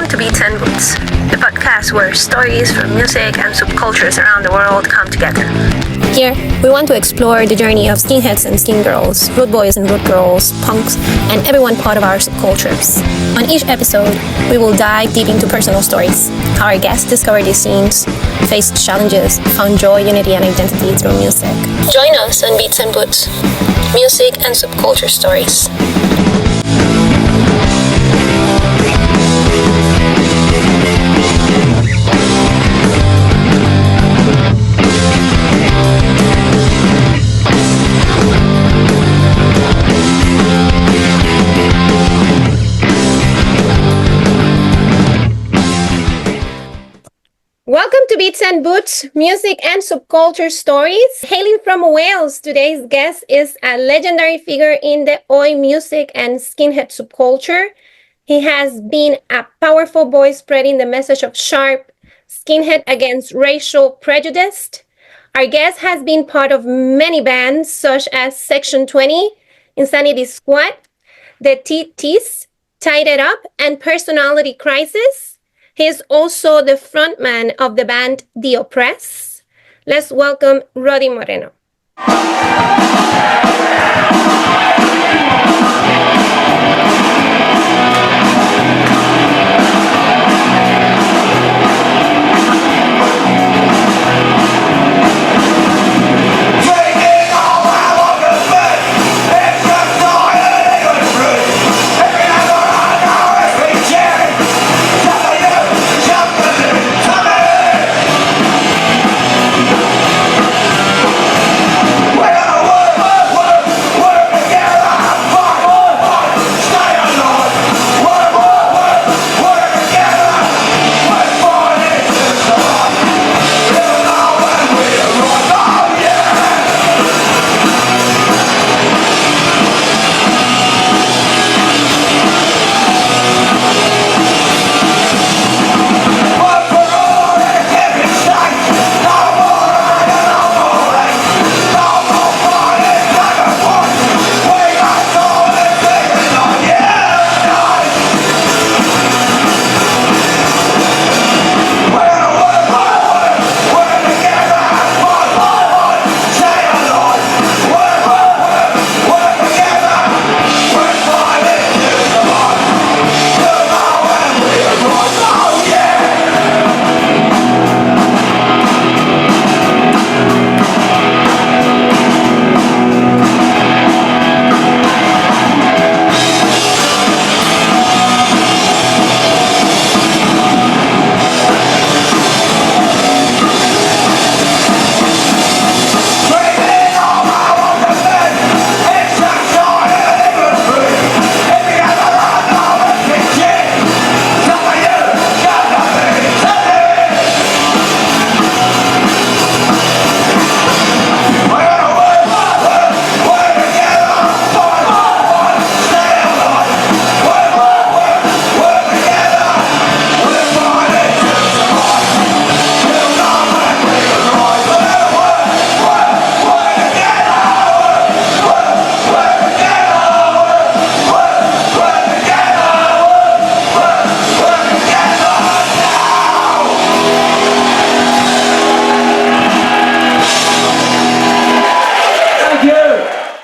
Welcome to Beats and Boots, the podcast where stories from music and subcultures around the world come together. Here, we want to explore the journey of skinheads and skin girls, road boys and road girls, punks, and everyone part of our subcultures. On each episode, we will dive deep into personal stories, how our guests discovered these scenes, faced challenges, found joy, unity, and identity through music. Join us on Beats and Boots, music and subculture stories. Welcome to Beats and Boots, music and subculture stories. Hailing from Wales, today's guest is a legendary figure in the Oi music and skinhead subculture. He has been a powerful voice spreading the message of sharp skinhead against racial prejudice. Our guest has been part of many bands such as Section 20, Insanity Squad, the D Teez, Tied It Up, and Personality Crisis. He is also the frontman of the band The Oppressed. Let's welcome Roddy Moreno.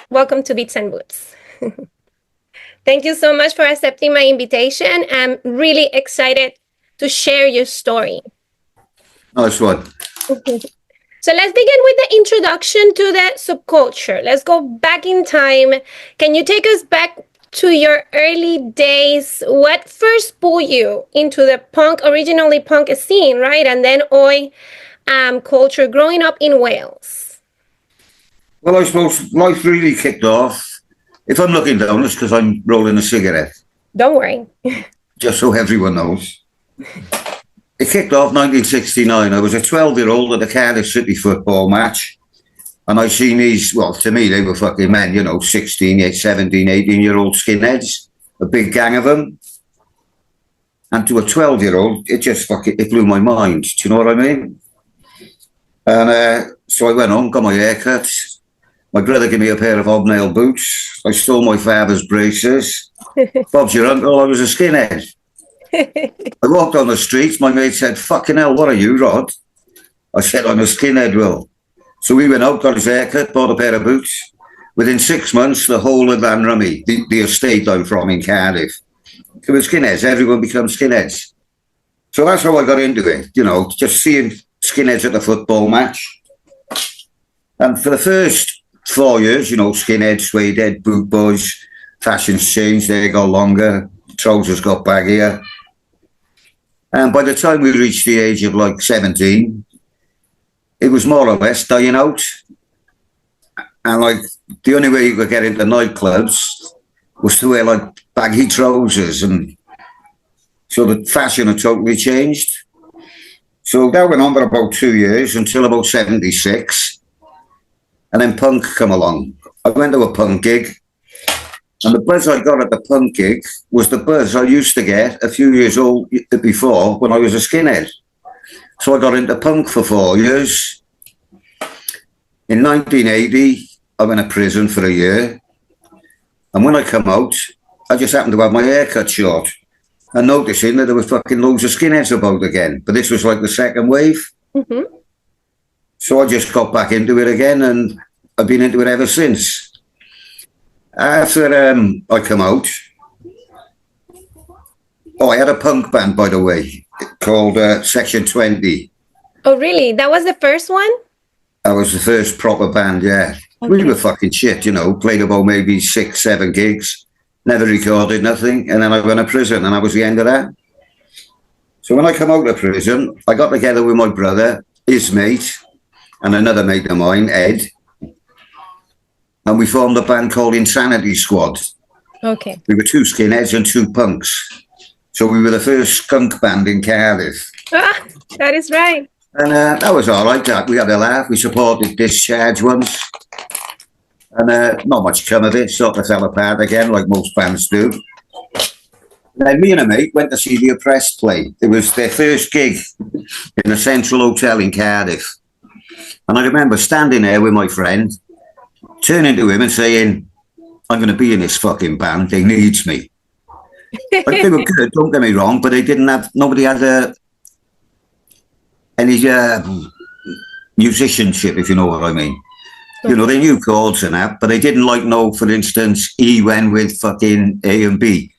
Welcome to Beats and Boots. Thank you so much for accepting my invitation. I'm really excited to share your story. Nice one. So let's begin with the introduction to the subculture. Let's go back in time. Can you take us back to your early days? What first pulled you into the originally punk scene, right? And then Oi culture growing up in Wales? Well, I suppose life really kicked off. If I'm looking down, it's because I'm rolling a cigarette. Don't worry. Just so everyone knows. It kicked off 1969. I was a 12-year-old at a Cardiff City football match. And I seen these, well, to me, they were fucking men, 16, 17, 18-year-old skinheads. A big gang of them. And to a 12-year-old, it blew my mind. Do you know what I mean? And so I went home, got my haircut. My brother gave me a pair of hobnail boots. I stole my father's braces. Bob's your uncle, I was a skinhead. I walked on the streets. My mate said, "Fucking hell, what are you, Rod?" I said, "I'm a skinhead, Will." So we went out, got his haircut, bought a pair of boots. Within 6 months, the whole of Llanrummy, the estate I'm from in Cardiff, it was skinheads. Everyone becomes skinheads. So that's how I got into it, just seeing skinheads at the football match. And for the first 4 years, skinheads, suede head, boot boys, fashions changed, they got longer, trousers got baggier. And by the time we reached the age of like 17, it was more or less dying out. And like the only way you could get into nightclubs was to wear like baggy trousers, and so the fashion had totally changed. So that went on for about 2 years until about 76. And then punk come along. I went to a punk gig, and the buzz I got at the punk gig was the buzz I used to get a few years old before when I was a skinhead. So I got into punk for 4 years. In 1980, I went to prison for a year. And when I come out, I just happened to have my hair cut short and noticing that there were fucking loads of skinheads about again. But this was like the second wave. Mm-hmm. So I just got back into it again, and I've been into it ever since. After I come out, I had a punk band, by the way, called Section 20. Oh, really? That was the first one? That was the first proper band, yeah. Okay. We were fucking shit, played about maybe 6, 7 gigs, never recorded nothing, and then I went to prison, and that was the end of that. So when I come out of prison, I got together with my brother, his mate, and another mate of mine, Ed, and we formed a band called Insanity Squad. Okay. We were 2 skinheads and 2 punks. So we were the first skunk band in Cardiff. Ah, that is right. And that was all right. We had a laugh. We supported Discharge once. And not much come of it. Sort of fell apart again, like most bands do. Then me and a mate went to see the Oppressed play. It was their first gig in the Central Hotel in Cardiff. And I remember standing there with my friend, turning to him and saying, "I'm going to be in this fucking band. They needs me." Like, they were good, don't get me wrong, but nobody had any musicianship, if you know what I mean. They knew chords and that, but they didn't know, for instance, E went with fucking A and B.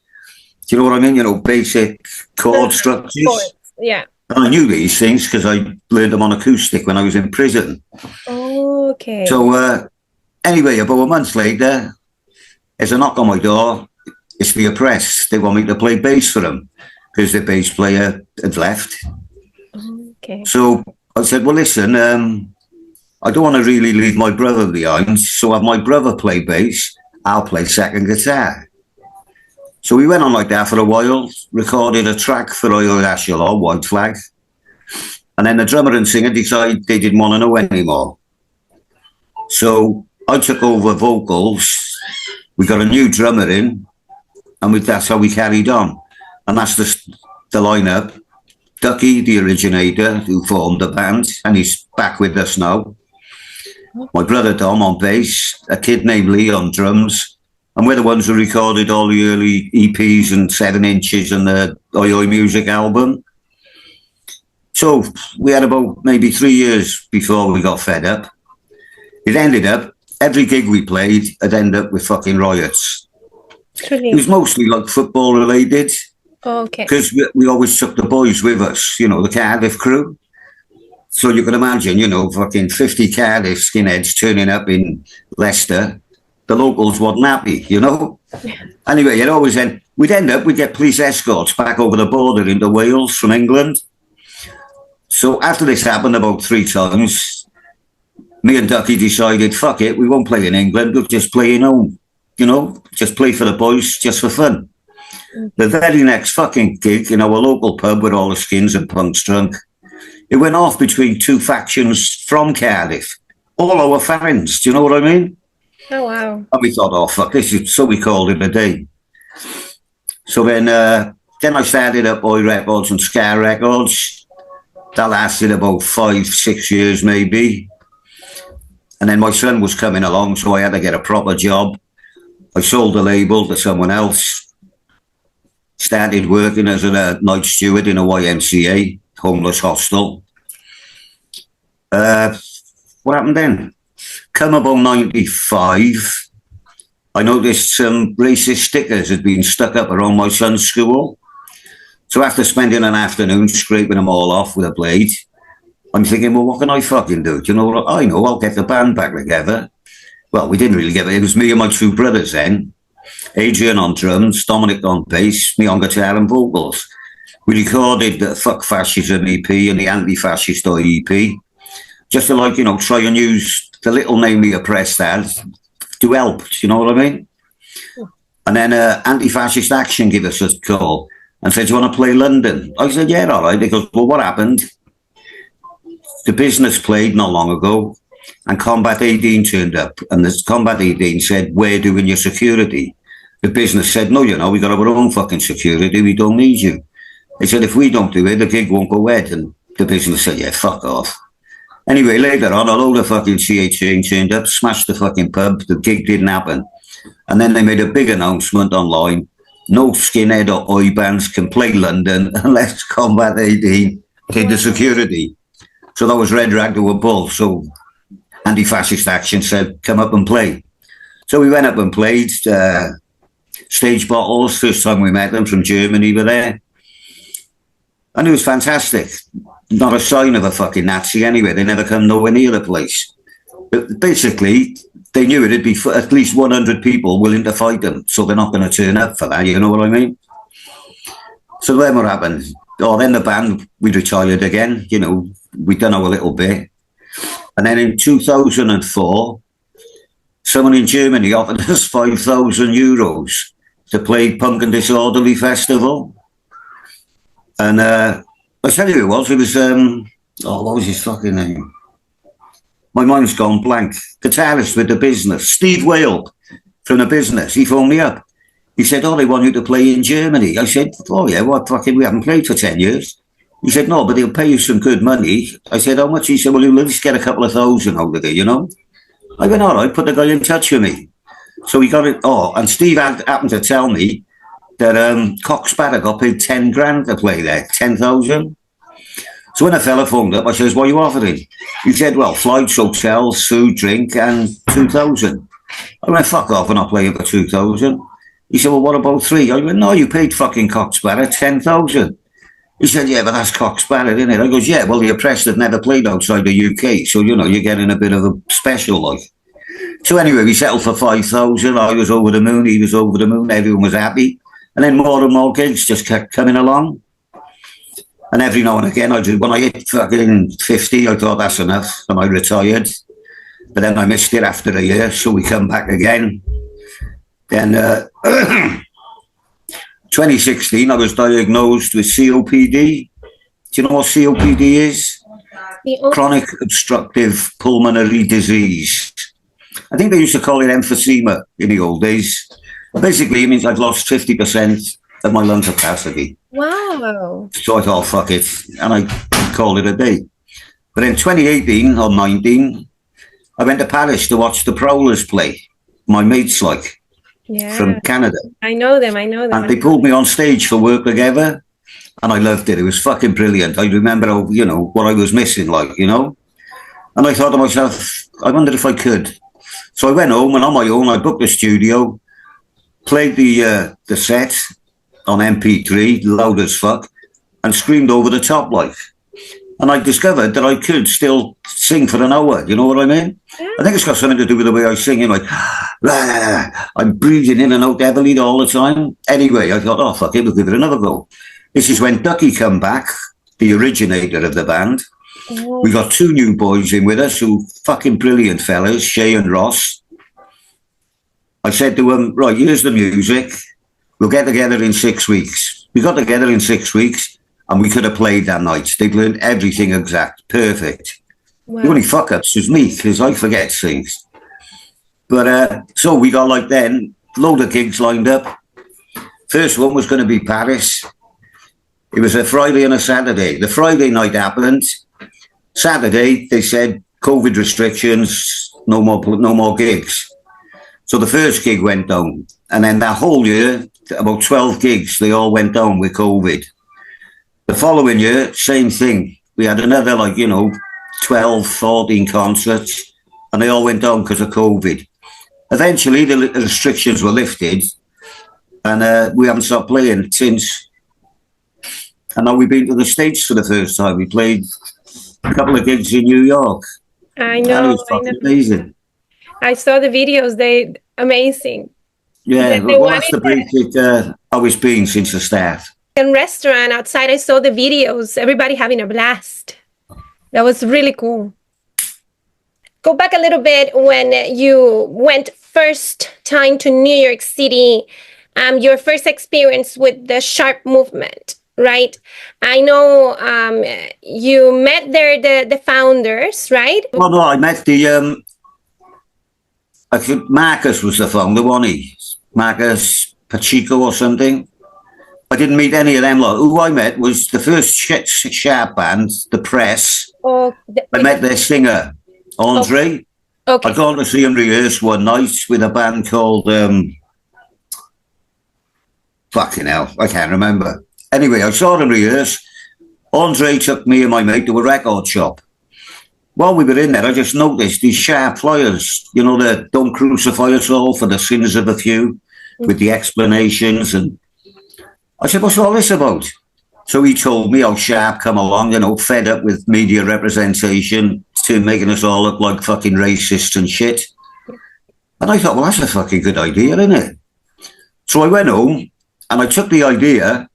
Do you know what I mean? Basic chord structures. Chords, yeah. And I knew these things because I learned them on acoustic when I was in prison. Oh, okay. So anyway, about a month later, there's a knock on my door. It's the Oppressed. They want me to play bass for them because the bass player had left. Okay. So I said, "Well, listen, I don't want to really leave my brother behind, so have my brother play bass. I'll play second guitar." So we went on like that for a while, recorded a track for Oil Ashalor, White Flag. And then the drummer and singer decided they didn't want to know anymore. So I took over vocals. We got a new drummer in, and that's how we carried on. And that's the lineup. Ducky, the originator, who formed the band, and he's back with us now. My brother Dom on bass, a kid named Lee on drums, and we're the ones who recorded all the early EPs and 7 inches and the Oi Oi Music album. So we had about maybe 3 years before we got fed up. It ended up, every gig we played, had ended up with fucking riots. Really? It was mostly like football related. Oh, okay. Because we always took the boys with us, the Cardiff crew. So you can imagine, fucking 50 Cardiff skinheads turning up in Leicester. The locals wasn't happy, Anyway, we'd get police escorts back over the border into Wales from England. So after this happened about 3 times, me and Ducky decided, fuck it, we won't play in England, we'll just play in home. Just play for the boys, just for fun. The very next fucking gig in our local pub with all the skins and punks drunk, it went off between 2 factions from Cardiff. All our friends, do you know what I mean? Oh, wow. And we thought, oh, fuck this. So we called it a day. So then I started up Oi Records and Scar Records. That lasted about 5, 6 years maybe. And then my son was coming along, so I had to get a proper job. I sold the label to someone else. started working as a night steward in a YMCA, homeless hostel. What happened then? Come about 95, I noticed some racist stickers had been stuck up around my son's school. So after spending an afternoon scraping them all off with a blade, I'm thinking, well, what can I fucking do? Do you know what I know? I'll get the band back together. Well, we didn't really get it. It was me and my two brothers then. Adrian on drums, Dominic on bass, me on guitar and vocals. We recorded the Fuck Fascism EP and the Anti-Fascist EP, just to like, you know, try and use the little name we oppressed as to help, do you know what I mean? And then Anti-Fascist Action gave us a call and said, do you want to play London? I said, yeah, all right. They goes, well, what happened? The Business played not long ago and Combat 18 turned up, and this Combat 18 said, we're doing your security. The Business said, no, you know, we got our own fucking security, we don't need you. They said, if we don't do it, the gig won't go ahead. And the Business said, yeah, fuck off. Anyway, later on, a load of fucking CHA turned up, smashed the fucking pub, the gig didn't happen. And then they made a big announcement online, no skinhead or oi bands can play London unless Combat 18 did the security. So that was red rag to a bull. So Anti-Fascist Action said, come up and play. So we went up and played. Stage Bottles, first time we met them from Germany, were there. And it was fantastic. Not a sign of a fucking Nazi anyway. They never come nowhere near the place. But basically, they knew it'd be at least 100 people willing to fight them. So they're not going to turn up for that, you know what I mean? So then what happened? Oh, then the band, we retired again. You know, we'd done our little bit. And then in 2004, someone in Germany offered us 5,000 euros to play Punk and Disorderly Festival. And I tell you who it was. It was, what was his fucking name? My mind's gone blank. Guitarist with the Business. Steve Whale from the Business. He phoned me up. He said, oh, they want you to play in Germany. I said, oh, yeah, what fucking, we haven't played for 10 years. He said, no, but they'll pay you some good money. I said, how much? He said, well, you'll just get a couple of thousand out of it, you know? I went, all right, put the guy in touch with me. So he got it. Oh, and Steve happened to tell me that Cox Spatter got paid 10 grand to play there, 10,000. So when a fella phoned up, I says, what are you offering? He said, well, flights, hotels, food, drink, and 2,000. I went, fuck off, I'm not playing for 2,000. He said, well, what about 3? I went, no, you paid fucking Cox Spatter 10,000. He said, yeah, but that's Cox Spatter, isn't it? I goes, yeah, well, the oppressed have never played outside the UK, so, you know, you're getting a bit of a special, like. So anyway, we settled for 5,000. I was over the moon, he was over the moon, everyone was happy. And then more and more gigs just kept coming along. And every now and again, when I hit fucking 50, I thought that's enough, and I retired. But then I missed it after a year, so we come back again. Then 2016, I was diagnosed with COPD. Do you know what COPD is? Chronic obstructive pulmonary disease. I think they used to call it emphysema in the old days. Basically, it means I've lost 50% of my lung capacity. Wow. So I thought, fuck it, and I called it a day. But in 2018 or 19, I went to Paris to watch the Prowlers play. My mates, like, from Canada. I know them. And they pulled me on stage for work together, and I loved it. It was fucking brilliant. I remember, how, you know, what I was missing, like, you know. And I thought to myself, I wondered if I could. So I went home, and on my own, I booked a studio, played the set on MP3, loud as fuck, and screamed over the top, like. And I discovered that I could still sing for an hour, you know what I mean? Yeah. I think it's got something to do with the way I sing, you know, like, I'm breathing in and out heavily all the time. Anyway, I thought, oh, fuck it, we'll give it another go. This is when Ducky come back, the originator of the band. Oh. We got 2 new boys in with us, who fucking brilliant fellas, Shay and Ross. I said to them, right, here's the music. We'll get together in 6 weeks. We got together in 6 weeks. And we could have played that night. They'd learned everything exact, perfect. Wow. The only fuck-ups was me, because I forget things. But so we got, like, then, load of gigs lined up. First one was going to be Paris. It was a Friday and a Saturday. The Friday night happened. Saturday, they said, COVID restrictions, no more gigs. So the first gig went down. And then that whole year, about 12 gigs. They all went down with COVID. The following year, same thing. We had another, 12, 14 concerts, and they all went down because of COVID. Eventually, the restrictions were lifted, and we haven't stopped playing since. And now we've been to the States for the first time. We played a couple of gigs in New York. I know. And it was fucking amazing. I saw the videos. They amazing. Yeah, well, that's the basic how it's been since the start. In restaurant outside, I saw the videos. Everybody having a blast. That was really cool. Go back a little bit when you went first time to New York City. Your first experience with the Sharp movement, right? I know you met there the founders, right? Well, no, I met the I think Marcus was the founder, wasn't he? Marcus Pacheco or something. I didn't meet any of them. Who I met was the first Sharp band, The Press. Oh, I met their singer, Andre. Okay. I'd gone to see him rehearse one night with a band called fucking hell, I can't remember. Anyway, I saw them rehearse. Andre took me and my mate to a record shop. While we were in there, I just noticed these Sharp flyers, the "Don't Crucify Us All for the Sins of a Few," with the explanations. And I said, "What's all this about?" So he told me how Sharp come along, fed up with media representation, to making us all look like fucking racists and shit. And I thought, well, that's a fucking good idea, isn't it? So I went home and I took the idea,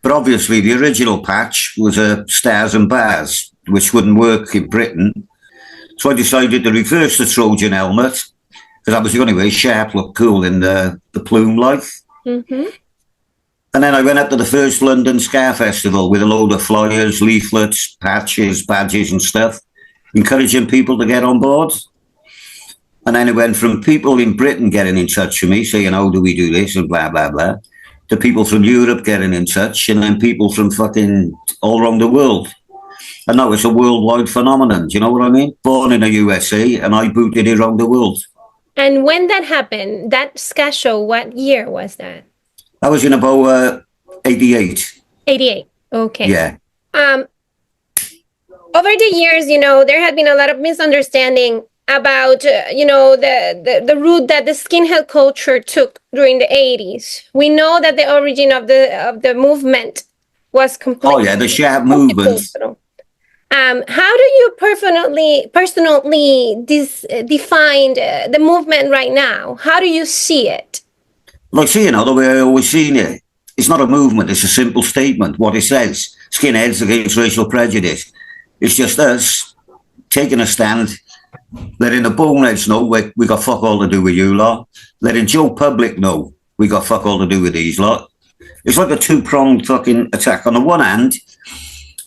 but obviously the original patch was Stars and Bars, which wouldn't work in Britain. So I decided to reverse the Trojan helmet, because that was the only way Sharp looked cool in the plume light. Mm-hmm. And then I went up to the first London Ska Festival with a load of flyers, leaflets, patches, badges and stuff, encouraging people to get on board. And then it went from people in Britain getting in touch with me, saying, how do we do this, and blah, blah, blah, to people from Europe getting in touch, and then people from fucking all around the world. And now it's a worldwide phenomenon, do you know what I mean? Born in the USA, and I booted it around the world. And when that happened, that ska show, what year was that? I was in about 88. 88, okay. Yeah. Over the years, there had been a lot of misunderstanding about, the route that the skinhead culture took during the 80s. We know that the origin of the movement was completely... Oh, yeah, the Sharp movement. How do you personally define the movement right now? How do you see it? Like, the way I always seen it. It's not a movement, it's a simple statement. What it says, Skinheads Against Racial Prejudice. It's just us taking a stand, letting the boneheads know we got fuck all to do with you lot, letting Joe Public know we got fuck all to do with these lot. It's like a two-pronged fucking attack. On the one hand,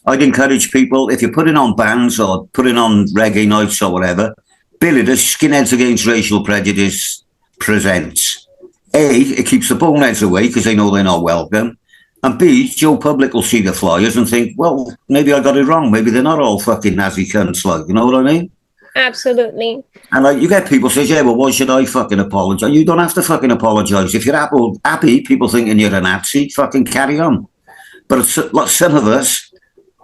I'd encourage people, if you're putting on bands or putting on reggae nights or whatever, bill it as Skinheads Against Racial Prejudice presents. A, it keeps the boneheads away because they know they're not welcome. And B, Joe Public will see the flyers and think, well, maybe I got it wrong. Maybe they're not all fucking Nazi cunts, you know what I mean? Absolutely. And you get people say, yeah, well, why should I fucking apologise? You don't have to fucking apologise. If you're happy, people thinking you're a Nazi, fucking carry on. But some of us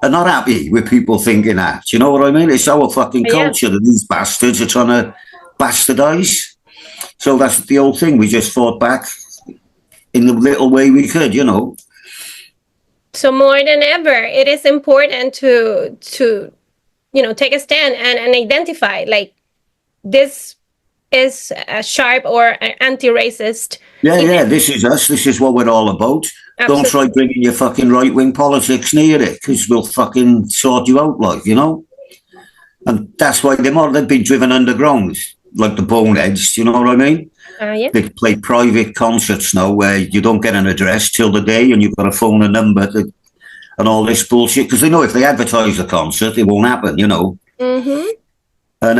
are not happy with people thinking that. Do you know what I mean? It's our fucking culture that these bastards are trying to bastardise. So that's the old thing. We just fought back in the little way we could, So more than ever, it is important to take a stand and identify, this is a Sharp or an anti-racist. Yeah, this is us. This is what we're all about. Absolutely. Don't try bringing your fucking right-wing politics near it, because we'll fucking sort you out, And that's why they've been driven underground, like the boneheads, you know what I mean? Yeah. They play private concerts now where you don't get an address till the day and you've got to phone a number and all this bullshit, because they know if they advertise the concert, it won't happen, Mm-hmm. And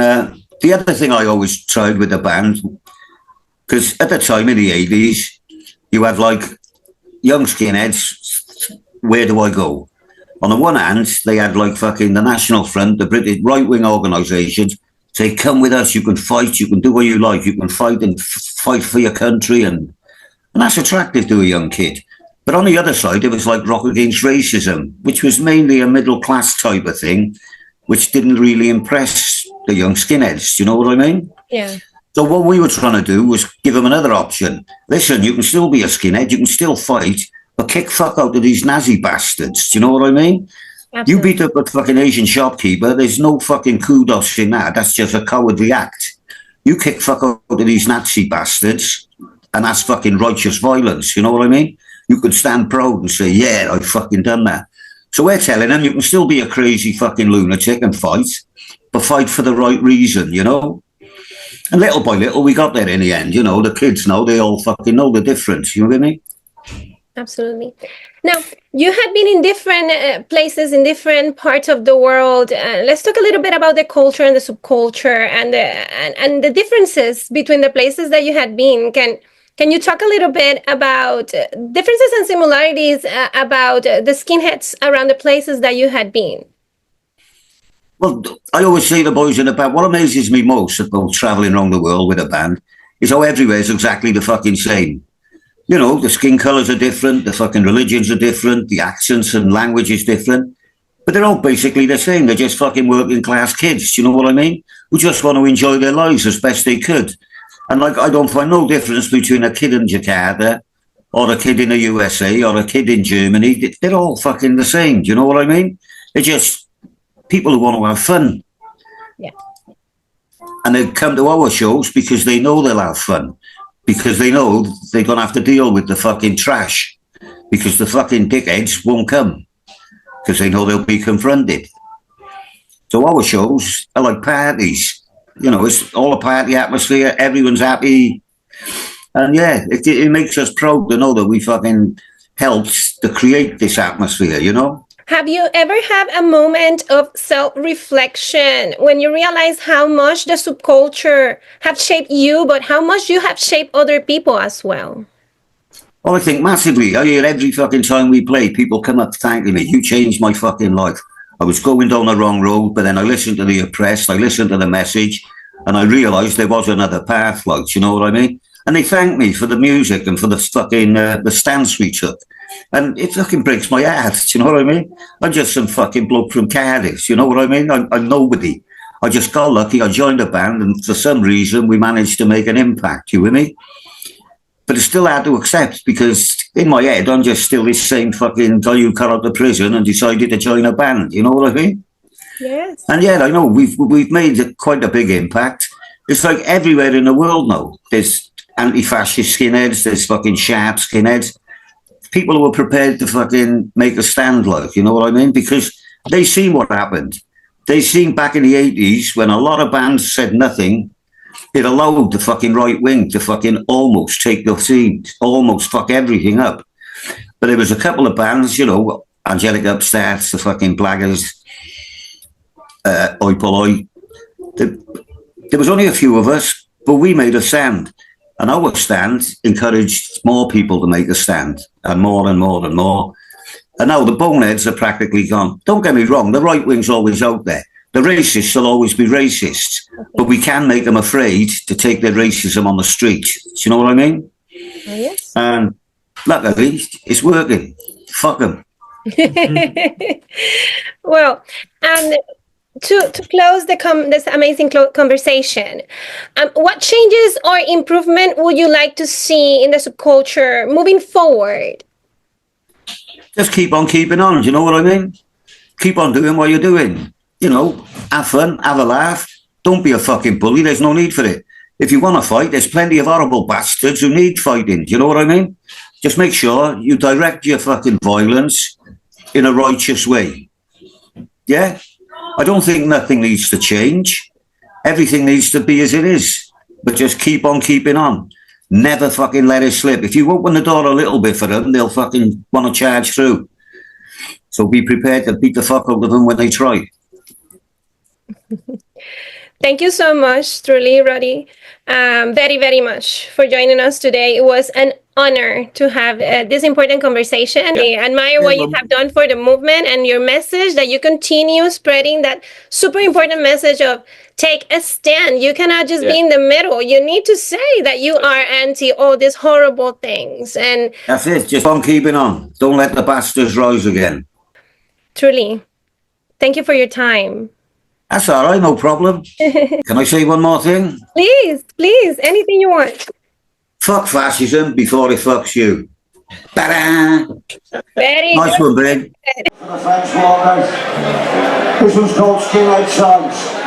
the other thing I always tried with the band, because at the time in the 80s, you had young skinheads, where do I go? On the one hand, they had fucking the National Front, the British right-wing organisations, say, come with us, you can fight, you can do what you like, you can fight and fight for your country and And that's attractive to a young kid. But on the other side, it was like Rock Against Racism, which was mainly a middle class type of thing, which didn't really impress the young skinheads. Do you know what I mean? Yeah. So what we were trying to do was give them another option. Listen, you can still be a skinhead, you can still fight, but kick fuck out of these Nazi bastards. Do you know what I mean? Absolutely. You beat up a fucking Asian shopkeeper, there's no fucking kudos in that. That's just a cowardly act. You kick fuck out of these Nazi bastards, and that's fucking righteous violence. You know what I mean? You could stand proud and say, yeah, I've fucking done that. So we're telling them you can still be a crazy fucking lunatic and fight, but fight for the right reason, you know? And little by little, we got there in the end. You know, the kids now, they all fucking know the difference. You know what I mean? Absolutely. Now, you had been in different places in different parts of the world. Let's talk a little bit about the culture and the subculture and the differences between the places that you had been. Can you talk a little bit about differences and similarities about the skinheads around the places that you had been? Well, I always say to the boys in the band, what amazes me most about travelling around the world with a band is how everywhere is exactly the fucking same. You know, the skin colours are different, the fucking religions are different, the accents and language is different, but they're all basically the same. They're just fucking working class kids, you know what I mean? Who just want to enjoy their lives as best they could. And like, I don't find no difference between a kid in Jakarta or a kid in the USA or a kid in Germany. They're all fucking the same, do you know what I mean? They're just people who want to have fun. Yeah. And they come to our shows because they know they'll have fun. Because they know they're going to have to deal with the fucking trash. Because the fucking dickheads won't come. Because they know they'll be confronted. So our shows are like parties. You know, it's all a party atmosphere. Everyone's happy. And yeah, it makes us proud to know that we fucking helped to create this atmosphere, you know? Have you ever had a moment of self-reflection when you realize how much the subculture have shaped you, but how much you have shaped other people as well? Well, I think massively. I hear every fucking time we play, people come up thanking me. You changed my fucking life. I was going down the wrong road, but then I listened to the oppressed, I listened to the message, and I realised there was another path, like, you know what I mean? And they thanked me for the music and for the fucking, the stance we took. And it fucking breaks my heart, do you know what I mean? I'm just some fucking bloke from Cardiff, you know what I mean? I'm nobody. I just got lucky, I joined a band, and for some reason we managed to make an impact, you with me? But it's still hard to accept because in my head, I'm just still this same fucking guy who got out of prison and decided to join a band, you know what I mean? Yes. And yeah, I know we've made quite a big impact. It's like everywhere in the world now. There's anti-fascist skinheads, there's fucking sharp skinheads. People who are prepared to fucking make a stand, like, you know what I mean? Because they seen what happened. They seen back in the 80s when a lot of bands said nothing, it allowed the fucking right wing to fucking almost take the scene, almost fuck everything up. But there was a couple of bands, you know, Angelic Upstarts, the fucking Blaggers, Oi Polloi. There was only a few of us, but we made a stand. And our stand encouraged more people to make a stand, and more and more and more. And now the boneheads are practically gone. Don't get me wrong, the right wing's always out there. The racists will always be racists, but we can make them afraid to take their racism on the street. Do you know what I mean? Oh, yes. And luckily, it's working. Fuck them. Well, and to close this amazing conversation, what changes or improvement would you like to see in the subculture moving forward? Just keep on keeping on. Do you know what I mean? Keep on doing what you're doing. You know, have fun, have a laugh. Don't be a fucking bully. There's no need for it. If you want to fight, there's plenty of horrible bastards who need fighting. Do you know what I mean? Just make sure you direct your fucking violence in a righteous way. Yeah? I don't think nothing needs to change. Everything needs to be as it is. But just keep on keeping on. Never fucking let it slip. If you open the door a little bit for them, they'll fucking want to charge through. So be prepared to beat the fuck out of them when they try. Thank you so much, truly, Roddy, very, very much for joining us today. It was an honor to have this important conversation. I admire what you have done for the movement and your message, that you continue spreading that super important message of take a stand. You cannot just be in the middle. You need to say that you are anti all these horrible things. And that's it. Just on keeping on. Don't let the bastards rise again. Truly. Thank you for your time. That's all right, no problem. Can I say one more thing? Please, please, anything you want. Fuck fascism before it fucks you. Ta-da! Very nice good. one, Brig. For the French Walkers. This one's called Skinhead Songs.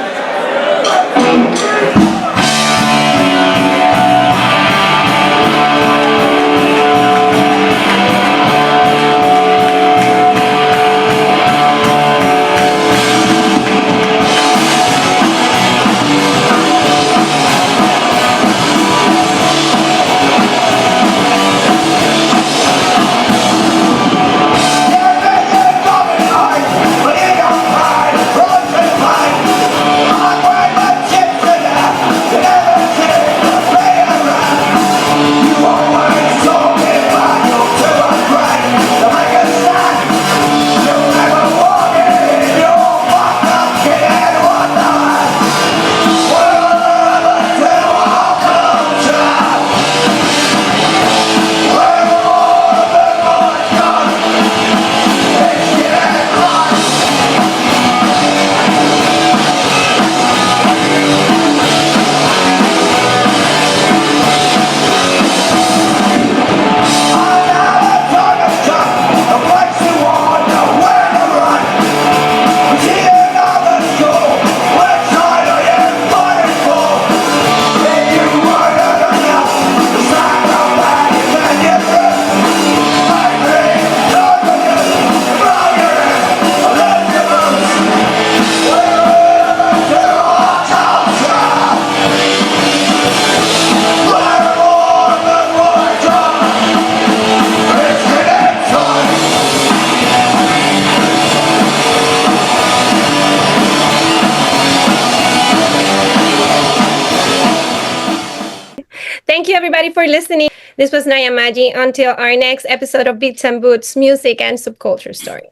Thank you, everybody, for listening. This was Naya Maji. Until our next episode of Beats and Boots, Music and Subculture Story.